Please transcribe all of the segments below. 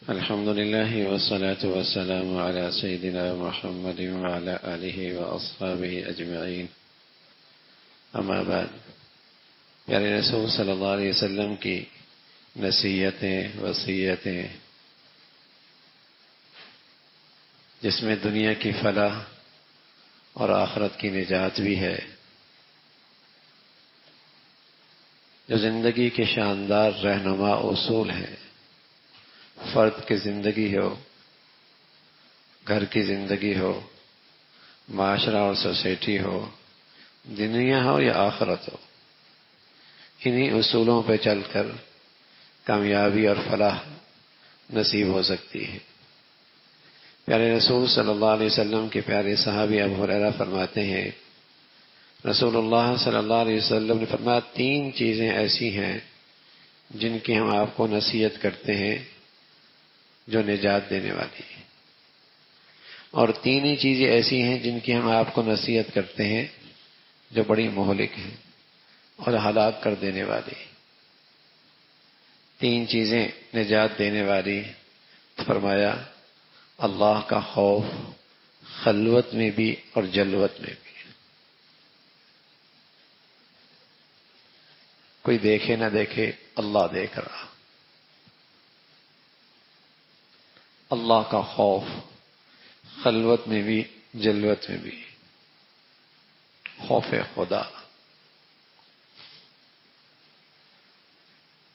الحمد لله والصلاة والسلام على سيدنا محمد وعلى آله وأصحابه أجمعين. اما بعد، پیارے رسول صلی اللہ علیہ وسلم کی نصیحتیں، وصیتیں، جس میں دنیا کی فلاح اور آخرت کی نجات بھی ہے، جو زندگی کے شاندار رہنما اصول ہیں، فرد کی زندگی ہو، گھر کی زندگی ہو، معاشرہ اور سوسائٹی ہو، دنیا ہو یا آخرت ہو، انہی اصولوں پہ چل کر کامیابی اور فلاح نصیب ہو سکتی ہے۔ پیارے رسول صلی اللہ علیہ وسلم کے پیارے صحابی ابو ہریرہ فرماتے ہیں، رسول اللہ صلی اللہ علیہ وسلم نے فرمایا 3 چیزیں ایسی ہیں جن کی ہم آپ کو نصیحت کرتے ہیں جو نجات دینے والی ہے، اور 3 ہی چیزیں ایسی ہیں جن کی ہم آپ کو نصیحت کرتے ہیں جو بڑی مہلک ہیں اور ہلاک کر دینے والی۔ 3 چیزیں نجات دینے والی، فرمایا اللہ کا خوف، خلوت میں بھی اور جلوت میں بھی۔ کوئی دیکھے نہ دیکھے، اللہ دیکھ رہا۔ اللہ کا خوف، خلوت میں بھی جلوت میں بھی، خوف خدا۔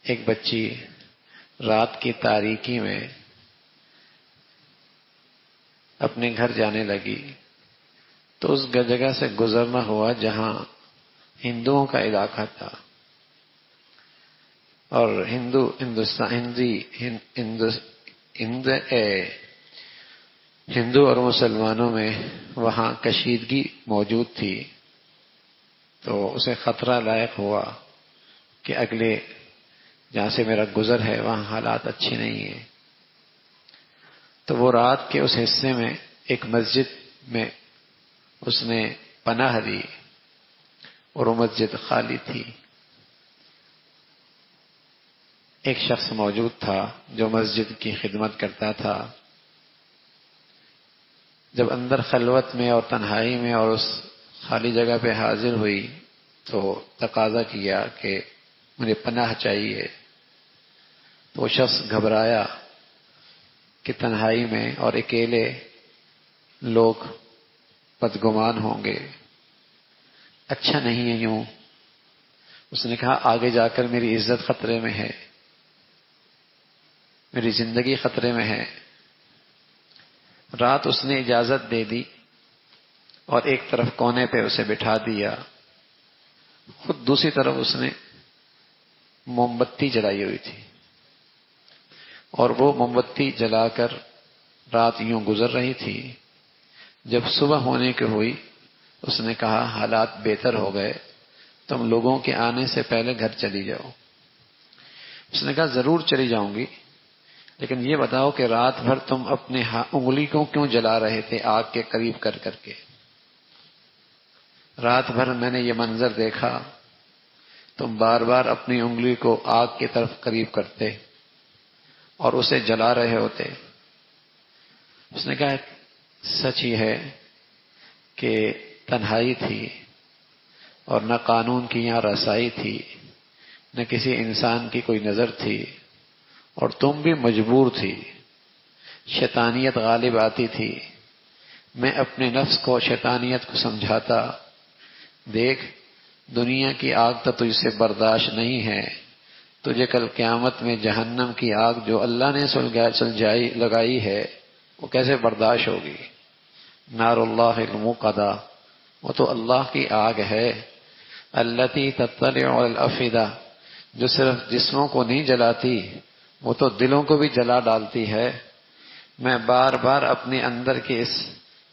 ایک بچی رات کی تاریکی میں اپنے گھر جانے لگی تو اس جگہ سے گزرنا ہوا جہاں ہندوؤں کا علاقہ تھا، اور ہندو اور مسلمانوں میں وہاں کشیدگی موجود تھی، تو اسے خطرہ لاحق ہوا کہ اگلے جہاں سے میرا گزر ہے وہاں حالات اچھے نہیں ہیں، تو وہ رات کے اس حصے میں ایک مسجد میں اس نے پناہ دی، اور وہ مسجد خالی تھی۔ ایک شخص موجود تھا جو مسجد کی خدمت کرتا تھا۔ جب اندر خلوت میں اور تنہائی میں اور اس خالی جگہ پہ حاضر ہوئی تو تقاضا کیا کہ مجھے پناہ چاہیے، تو وہ شخص گھبرایا کہ تنہائی میں اور اکیلے لوگ بدگمان ہوں گے، اچھا نہیں ہے یوں۔ اس نے کہا آگے جا کر میری عزت خطرے میں ہے، میری زندگی خطرے میں ہے۔ رات اس نے اجازت دے دی اور ایک طرف کونے پہ اسے بٹھا دیا، خود دوسری طرف اس نے موم بتی جلائی ہوئی تھی، اور وہ موم بتی جلا کر رات یوں گزر رہی تھی۔ جب صبح ہونے کی ہوئی اس نے کہا حالات بہتر ہو گئے، تم لوگوں کے آنے سے پہلے گھر چلی جاؤ۔ اس نے کہا ضرور چلی جاؤں گی، لیکن یہ بتاؤ کہ رات بھر تم اپنے انگلی کو کیوں جلا رہے تھے آگ کے قریب کر کر کے؟ رات بھر میں نے یہ منظر دیکھا، تم بار بار اپنی انگلی کو آگ کی طرف قریب کرتے اور اسے جلا رہے ہوتے۔ اس نے کہا سچ ہی ہے کہ تنہائی تھی اور نہ قانون کی یہاں رسائی تھی، نہ کسی انسان کی کوئی نظر تھی، اور تم بھی مجبور تھی، شیطانیت غالب آتی تھی۔ میں اپنے نفس کو شیطانیت کو سمجھاتا، دیکھ دنیا کی آگ تو تجھ سے برداشت نہیں ہے، تجھے کل قیامت میں جہنم کی آگ جو اللہ نے لگائی ہے وہ کیسے برداشت ہوگی؟ نار اللہ الموقدہ، وہ تو اللہ کی آگ ہے، التی تطلع علی الافئدہ، جو صرف جسموں کو نہیں جلاتی وہ تو دلوں کو بھی جلا ڈالتی ہے۔ میں بار بار اپنے اندر کے اس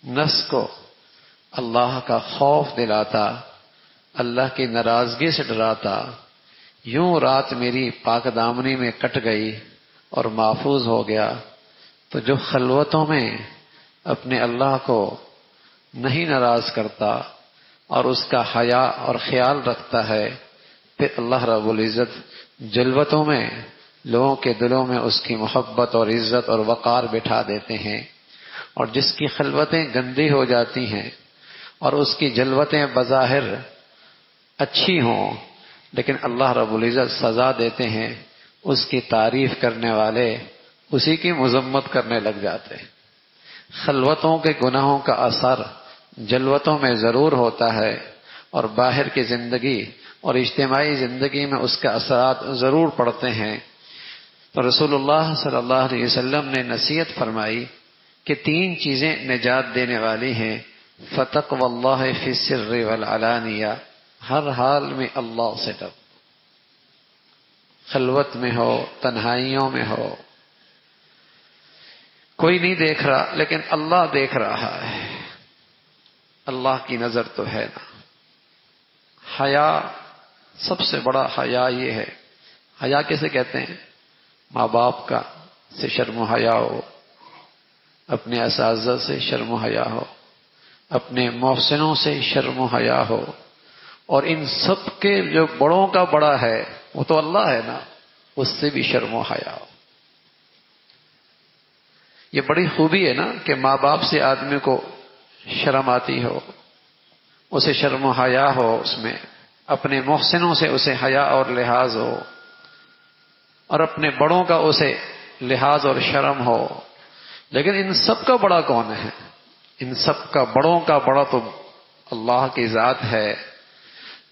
نفس کو اللہ کا خوف دلاتا، اللہ کی ناراضگی سے ڈراتا، یوں رات میری پاک دامنی میں کٹ گئی اور محفوظ ہو گیا۔ تو جو خلوتوں میں اپنے اللہ کو نہیں ناراض کرتا اور اس کا حیا اور خیال رکھتا ہے، پھر اللہ رب العزت جلوتوں میں لوگوں کے دلوں میں اس کی محبت اور عزت اور وقار بٹھا دیتے ہیں، اور جس کی خلوتیں گندی ہو جاتی ہیں اور اس کی جلوتیں بظاہر اچھی ہوں لیکن اللہ رب العزت سزا دیتے ہیں، اس کی تعریف کرنے والے اسی کی مذمت کرنے لگ جاتے ہیں۔ خلوتوں کے گناہوں کا اثر جلوتوں میں ضرور ہوتا ہے، اور باہر کی زندگی اور اجتماعی زندگی میں اس کے اثرات ضرور پڑتے ہیں۔ تو رسول اللہ صلی اللہ علیہ وسلم نے نصیحت فرمائی کہ 3 چیزیں نجات دینے والی ہیں۔ فتقوی اللہ فی السر والعلانیہ، ہر حال میں اللہ سے ڈر، خلوت میں ہو، تنہائیوں میں ہو، کوئی نہیں دیکھ رہا لیکن اللہ دیکھ رہا ہے، اللہ کی نظر تو ہے نا۔ حیا، سب سے بڑا حیا یہ ہے۔ حیا کیسے کہتے ہیں؟ ماں باپ کا سے شرم و حیا ہو، اپنے اساتذہ سے شرم و حیا ہو، اپنے محسنوں سے شرم و حیا ہو، اور ان سب کے جو بڑوں کا بڑا ہے وہ تو اللہ ہے نا، اس سے بھی شرم و حیا ہو۔ یہ بڑی خوبی ہے نا کہ ماں باپ سے آدمی کو شرم آتی ہو، اسے شرم و حیا ہو، اس میں اپنے محسنوں سے اسے حیا اور لحاظ ہو، اور اپنے بڑوں کا اسے لحاظ اور شرم ہو۔ لیکن ان سب کا بڑا کون ہے؟ ان سب کا بڑوں کا بڑا تو اللہ کی ذات ہے۔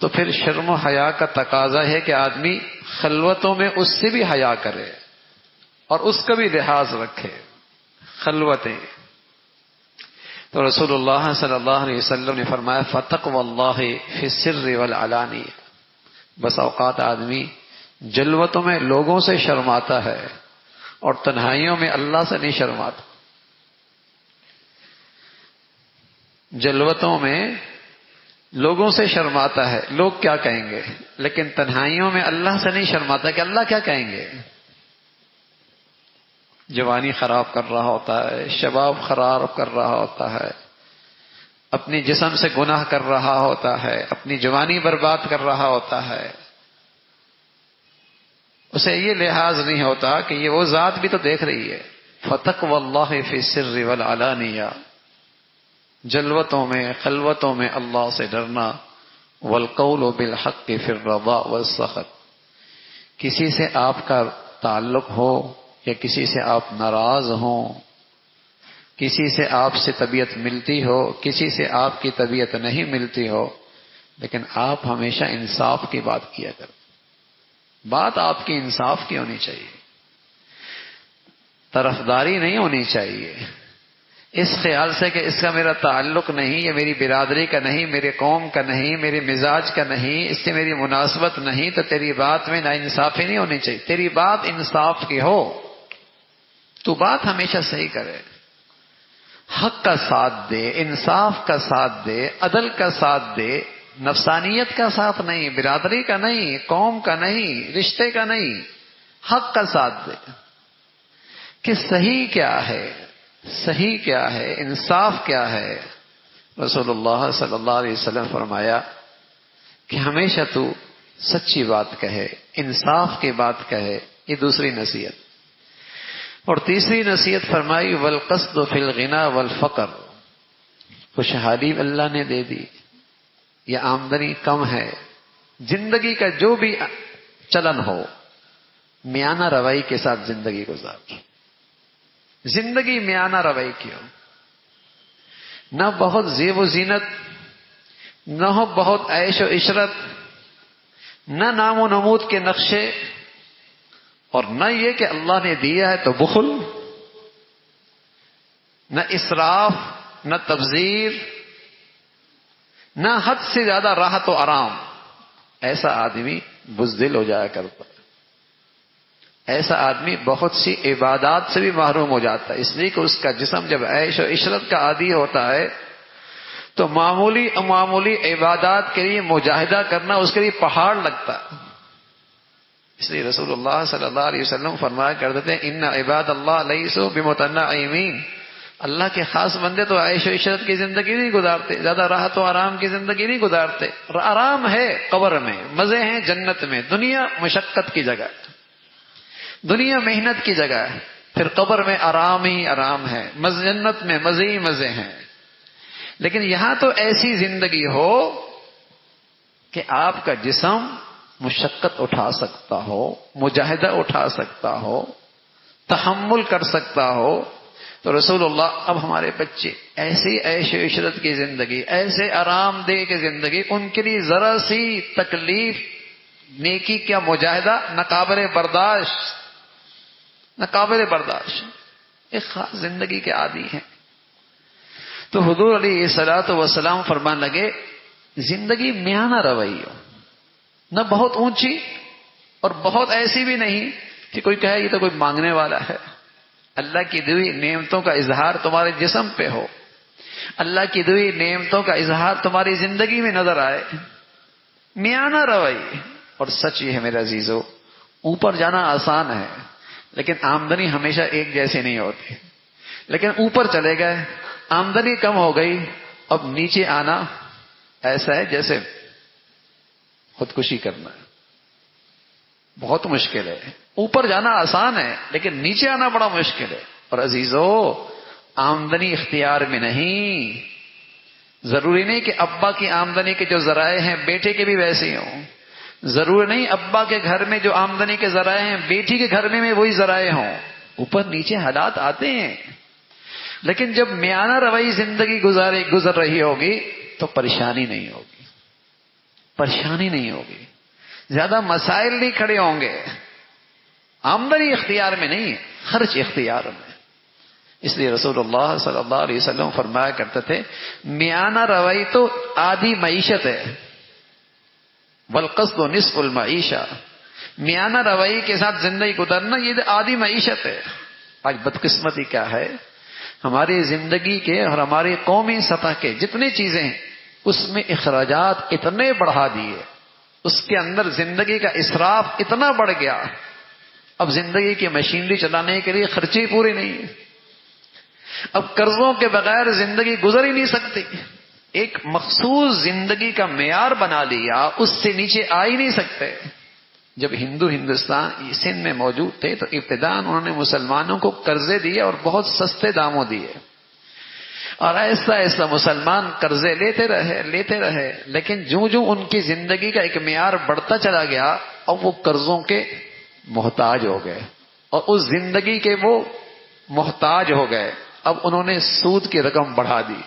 تو پھر شرم و حیا کا تقاضا ہے کہ آدمی خلوتوں میں اس سے بھی حیا کرے اور اس کا بھی لحاظ رکھے، خلوتیں۔ تو رسول اللہ صلی اللہ علیہ وسلم نے فرمایا فتقوی اللہ فی السر والعلانیہ۔ بس اوقات آدمی جلوتوں میں لوگوں سے شرماتا ہے اور تنہائیوں میں اللہ سے نہیں شرماتا۔ جلوتوں میں لوگوں سے شرماتا ہے، لوگ کیا کہیں گے، لیکن تنہائیوں میں اللہ سے نہیں شرماتا کہ اللہ کیا کہیں گے۔ جوانی خراب کر رہا ہوتا ہے، شباب خراب کر رہا ہوتا ہے، اپنی جسم سے گناہ کر رہا ہوتا ہے، اپنی جوانی برباد کر رہا ہوتا ہے، اسے یہ لحاظ نہیں ہوتا کہ یہ وہ ذات بھی تو دیکھ رہی ہے۔ فتقوی اللہ فی السر والعلانیہ، جلوتوں میں خلوتوں میں اللہ سے ڈرنا۔ والقول بالحق فی الرضا والسخط، کسی سے آپ کا تعلق ہو یا کسی سے آپ ناراض ہوں، کسی سے آپ سے طبیعت ملتی ہو، کسی سے آپ کی طبیعت نہیں ملتی ہو، لیکن آپ ہمیشہ انصاف کی بات کیا کریں۔ بات آپ کی انصاف کی ہونی چاہیے، طرفداری نہیں ہونی چاہیے اس خیال سے کہ اس کا میرا تعلق نہیں، یہ میری برادری کا نہیں، میرے قوم کا نہیں، میرے مزاج کا نہیں، اس سے میری مناسبت نہیں، تو تیری بات میں ناانصافی نہیں ہونی چاہیے۔ تیری بات انصاف کی ہو، تو بات ہمیشہ صحیح کرے، حق کا ساتھ دے، انصاف کا ساتھ دے، عدل کا ساتھ دے، نفسانیت کا ساتھ نہیں، برادری کا نہیں، قوم کا نہیں، رشتے کا نہیں، حق کا ساتھ دے کہ صحیح کیا ہے، صحیح کیا ہے، انصاف کیا ہے۔ رسول اللہ صلی اللہ علیہ وسلم فرمایا کہ ہمیشہ تو سچی بات کہے، انصاف کی بات کہے، یہ دوسری نصیحت۔ اور تیسری نصیحت فرمائی والقصد فی الغنا والفقر، خوشحالی اللہ نے دے دی یا آمدنی کم ہے، زندگی کا جو بھی چلن ہو، میانہ روی کے ساتھ زندگی گزار، زندگی میانہ روی کی ہو، نہ بہت زیب و زینت، نہ ہو بہت عیش و عشرت، نہ نام و نمود کے نقشے، اور نہ یہ کہ اللہ نے دیا ہے تو بخل، نہ اسراف، نہ تبذیر، نہ حد سے زیادہ راحت و آرام۔ ایسا آدمی بزدل ہو جایا کرتا ہے، ایسا آدمی بہت سی عبادات سے بھی محروم ہو جاتا ہے، اس لیے کہ اس کا جسم جب عیش و عشرت کا عادی ہوتا ہے تو معمولی عبادات کے لیے مجاہدہ کرنا اس کے لیے پہاڑ لگتا ہے۔ اس لیے رسول اللہ صلی اللہ علیہ وسلم فرمایا کرتے تھے ان عباد اللہ لیسوا بمتنعمین، اللہ کے خاص بندے تو عیش و عشرت کی زندگی نہیں گزارتے، زیادہ راحت و آرام کی زندگی نہیں گزارتے۔ آرام ہے قبر میں، مزے ہیں جنت میں، دنیا مشقت کی جگہ، دنیا محنت کی جگہ ہے، پھر قبر میں آرام ہی آرام ہے، جنت میں مزے ہی مزے ہیں. لیکن یہاں تو ایسی زندگی ہو کہ آپ کا جسم مشقت اٹھا سکتا ہو، مجاہدہ اٹھا سکتا ہو، تحمل کر سکتا ہو. تو رسول اللہ اب ہمارے بچے ایسی عیش و عشرت کی زندگی، ایسے آرام دہ کی زندگی، ان کے لیے ذرا سی تکلیف، نیکی کیا مجاہدہ ناقابل برداشت، ناقابل برداشت. ایک خاص زندگی کے عادی ہیں. تو حضور علیہ الصلوۃ والسلام فرمان لگے زندگی میانہ روی ہو، نہ بہت اونچی اور بہت ایسی بھی نہیں کہ کوئی کہے یہ تو کوئی مانگنے والا ہے. اللہ کی دی نعمتوں کا اظہار تمہارے جسم پہ ہو، اللہ کی دی نعمتوں کا اظہار تمہاری زندگی میں نظر آئے. میانہ روی. اور سچ یہ ہے میرے عزیزو، اوپر جانا آسان ہے لیکن آمدنی ہمیشہ ایک جیسی نہیں ہوتی. لیکن اوپر چلے گئے، آمدنی کم ہو گئی، اب نیچے آنا ایسا ہے جیسے خودکشی کرنا ہے. بہت مشکل ہے. اوپر جانا آسان ہے لیکن نیچے آنا بڑا مشکل ہے. اور عزیزو آمدنی اختیار میں نہیں. ضروری نہیں کہ ابا کی آمدنی کے جو ذرائع ہیں بیٹے کے بھی ویسے ہی ہوں. ضروری نہیں ابا کے گھر میں جو آمدنی کے ذرائع ہیں بیٹی کے گھر میں وہی ذرائع ہوں. اوپر نیچے حالات آتے ہیں. لیکن جب میانہ روی زندگی گزر رہی ہوگی تو پریشانی نہیں ہوگی، پریشانی نہیں ہوگی، زیادہ مسائل نہیں کھڑے ہوں گے. آمدنی اختیار میں نہیں، خرچ اختیار میں. اس لیے رسول اللہ صلی اللہ علیہ وسلم فرمایا کرتے تھے میانہ روی تو آدھی معیشت ہے، والقصد نصف المعیشہ. میانہ روی کے ساتھ زندگی گزارنا یہ آدھی معیشت ہے. آج بدقسمتی کیا ہے، ہماری زندگی کے اور ہماری قومی سطح کے جتنی چیزیں ہیں اس میں اخراجات اتنے بڑھا دیے، اس کے اندر زندگی کا اسراف اتنا بڑھ گیا. اب زندگی کی مشینری چلانے کے لیے خرچے ہی پورے نہیں ہیں. اب قرضوں کے بغیر زندگی گزر ہی نہیں سکتی. ایک مخصوص زندگی کا معیار بنا لیا، اس سے نیچے آ ہی نہیں سکتے. جب ہندوستان سندھ میں موجود تھے تو ابتداء انہوں نے مسلمانوں کو قرضے دیے اور بہت سستے داموں دیے، اور ایسا ایسا مسلمان قرضے لیتے رہے. لیکن جو ان کی زندگی کا ایک معیار بڑھتا چلا گیا اب وہ قرضوں کے محتاج ہو گئے اور اس زندگی کے وہ محتاج ہو گئے. اب انہوں نے سود کی رقم بڑھا دی،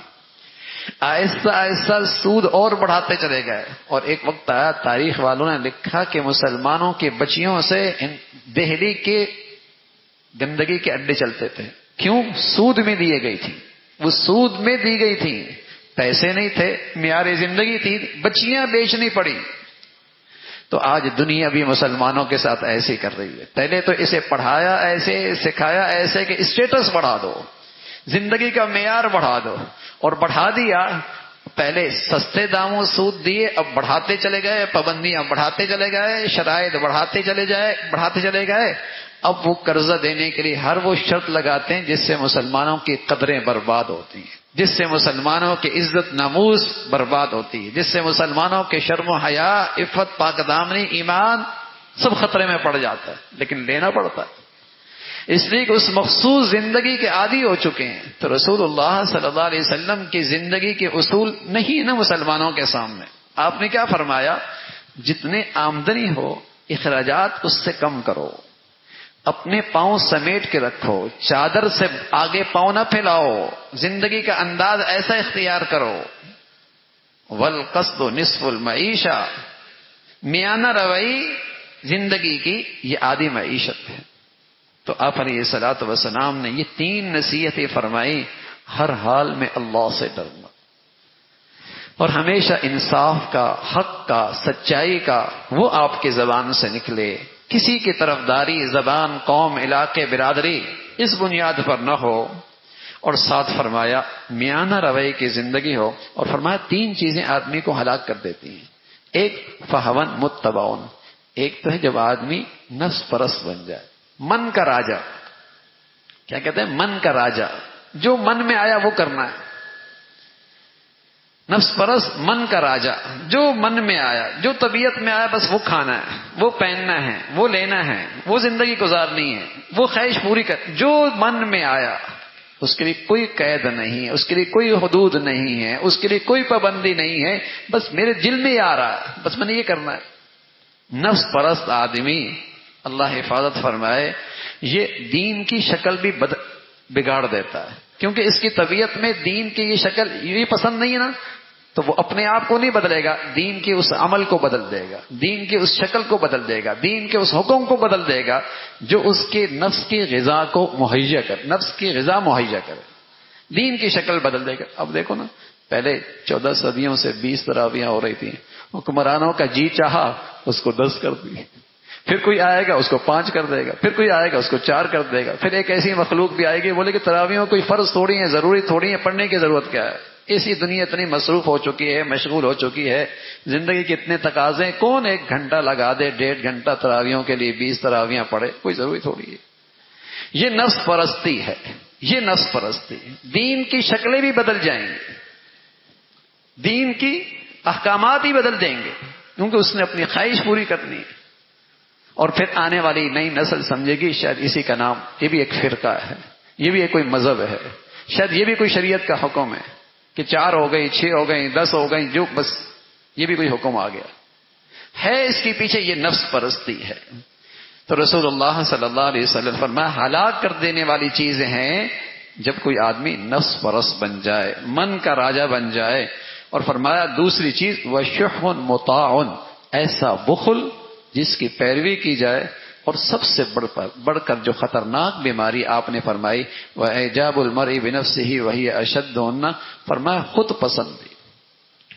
آہستہ آہستہ سود اور بڑھاتے چلے گئے. اور ایک وقت آیا تاریخ والوں نے لکھا کہ مسلمانوں کی بچیوں سے دہلی کے گندگی کے اڈے چلتے تھے. کیوں؟ سود میں دیے گئی تھی، وہ سود میں دی گئی تھی. پیسے نہیں تھے، معیار زندگی تھی، بچیاں بیچنی پڑی. تو آج دنیا بھی مسلمانوں کے ساتھ ایسے کر رہی ہے. پہلے تو اسے پڑھایا ایسے، سکھایا ایسے کہ اسٹیٹس بڑھا دو، زندگی کا معیار بڑھا دو، اور بڑھا دیا. پہلے سستے داموں سود دیے، اب بڑھاتے چلے گئے، پابندیاں بڑھاتے چلے گئے، شرائط بڑھاتے چلے گئے. اب وہ قرضہ دینے کے لیے ہر وہ شرط لگاتے ہیں جس سے مسلمانوں کی قدریں برباد ہوتی ہیں، جس سے مسلمانوں کی عزت ناموس برباد ہوتی ہے، جس سے مسلمانوں کے شرم و حیا، عفت، پاک دامنی، ایمان سب خطرے میں پڑ جاتا ہے. لیکن لینا پڑتا ہے اس لیے کہ اس مخصوص زندگی کے عادی ہو چکے ہیں. تو رسول اللہ صلی اللہ علیہ وسلم کی زندگی کے اصول نہیں نا مسلمانوں کے سامنے. آپ نے کیا فرمایا؟ جتنے آمدنی ہو اخراجات اس سے کم کرو، اپنے پاؤں سمیٹ کے رکھو، چادر سے آگے پاؤں نہ پھیلاؤ، زندگی کا انداز ایسا اختیار کرو. والقصد نصف المعیشہ. میانہ روی زندگی کی یہ آدھی معیشت ہے. تو آپ علیہ الصلوۃ والسلام نے یہ 3 نصیحتیں فرمائی. ہر حال میں اللہ سے ڈرنا اور ہمیشہ انصاف کا، حق کا، سچائی کا وہ آپ کی زبان سے نکلے. کسی کی طرفداری زبان، قوم، علاقے، برادری اس بنیاد پر نہ ہو. اور ساتھ فرمایا میانہ روی کی زندگی ہو. اور فرمایا 3 چیزیں آدمی کو ہلاک کر دیتی ہیں. ایک فہون متبعون، ایک تو ہے جب آدمی نفس پرست بن جائے، من کا راجا. کیا کہتے ہیں؟ من کا راجا، جو من میں آیا وہ کرنا ہے. نفس پرست من کا راجا، جو من میں آیا، جو طبیعت میں آیا بس وہ کھانا ہے، وہ پہننا ہے، وہ لینا ہے، وہ زندگی گزارنی ہے، وہ خواہش پوری کر، جو من میں آیا اس کے لیے کوئی قید نہیں ہے، اس کے لیے کوئی حدود نہیں ہے، اس کے لیے کوئی پابندی نہیں ہے، بس میرے دل میں آ رہا ہے، بس میں نے یہ کرنا ہے۔ نفس پرست آدمی، اللہ حفاظت فرمائے، یہ دین کی شکل بھی بگاڑ دیتا ہے، کیونکہ اس کی طبیعت میں دین کی یہ شکل یہ پسند نہیں ہے نا، تو وہ اپنے آپ کو نہیں بدلے گا، دین کے اس عمل کو بدل دے گا، دین کی اس شکل کو بدل دے گا، دین کے اس حکم کو بدل دے گا جو اس کے نفس کی غذا کو مہیا کر، نفس کی غذا مہیا کرے، دین کی شکل بدل دے گا۔ اب دیکھو نا، پہلے 14 صدیوں سے 20 تراویحاں ہو رہی تھیں، حکمرانوں کا جی چاہا اس کو 10 کر دی، پھر کوئی آئے گا اس کو 5 کر دے گا، پھر کوئی آئے گا اس کو 4 کر دے گا، پھر ایک ایسی مخلوق بھی آئے گی بولے کہ تراویحوں کوئی فرض تھوڑی ہے، ضروری تھوڑی ہے، پڑھنے کی ضرورت کیا ہے، اسی دنیا اتنی مصروف ہو چکی ہے، مشغول ہو چکی ہے، زندگی کے اتنے تقاضے، کون 1 گھنٹہ لگا دے 1.5 گھنٹہ تراویحوں کے لیے 20 تراویحاں پڑھے، کوئی ضروری تھوڑی ہے۔ یہ نفس پرستی ہے، یہ نفس پرستی، دین کی شکلیں بھی بدل جائیں گی، دین کی احکامات ہی بدل دیں گے، کیونکہ اس نے اپنی خواہش پوری کرنی ہے، اور پھر آنے والی نئی نسل سمجھے گی شاید اسی کا نام، یہ بھی ایک فرقہ ہے، یہ بھی ایک کوئی مذہب ہے، شاید یہ بھی کوئی شریعت کا حکم ہے کہ 4 ہو گئی، 6 ہو گئی، 10 ہو گئی، جو بس یہ بھی کوئی حکم آ گیا ہے، اس کے پیچھے یہ نفس پرستی ہے۔ تو رسول اللہ صلی اللہ علیہ وسلم فرمایا ہلاک کر دینے والی چیزیں ہیں جب کوئی آدمی نفس پرست بن جائے، من کا راجا بن جائے، اور فرمایا دوسری چیز وَشُحٌ مُطَاعٌ، ایسا بخل جس کی پیروی کی جائے، اور سب سے بڑھ کر جو خطرناک بیماری آپ نے فرمائی وَإِعْجَابُ الْمَرْءِ بِنَفْسِهِ وَهِيَ أَشَدُّهُنَّ، فرمایا خود پسندی،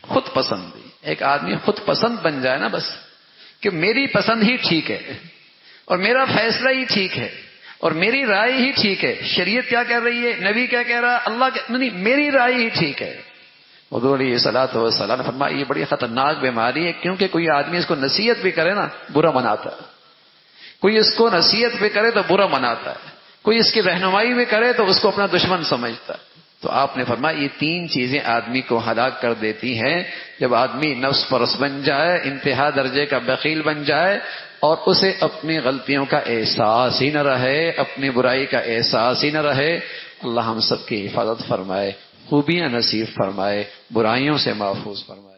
خود پسندی، ایک آدمی خود پسند بن جائے نا، بس کہ میری پسند ہی ٹھیک ہے اور میرا فیصلہ ہی ٹھیک ہے اور میری رائے ہی ٹھیک ہے، شریعت کیا کہہ رہی ہے، نبی کیا کہہ رہا ہے، اللہ نہیں، میری رائے ہی ٹھیک ہے۔ حضور علیہ الصلوۃ والسلام نے فرمایا یہ بڑی خطرناک بیماری ہے، کیونکہ کوئی آدمی اس کو نصیحت بھی کرے نا برا مناتا ہے، کوئی اس کو نصیحت بھی کرے تو برا مناتا ہے، کوئی اس کی رہنمائی بھی کرے تو اس کو اپنا دشمن سمجھتا ہے۔ تو آپ نے فرمایا یہ 3 چیزیں آدمی کو ہلاک کر دیتی ہیں، جب آدمی نفس پرست بن جائے، انتہا درجے کا بخیل بن جائے، اور اسے اپنی غلطیوں کا احساس ہی نہ رہے، اپنی برائی کا احساس ہی نہ رہے۔ اللہ ہم سب کی حفاظت فرمائے، خوبیاں نصیب فرمائے، برائیوں سے محفوظ فرمائے۔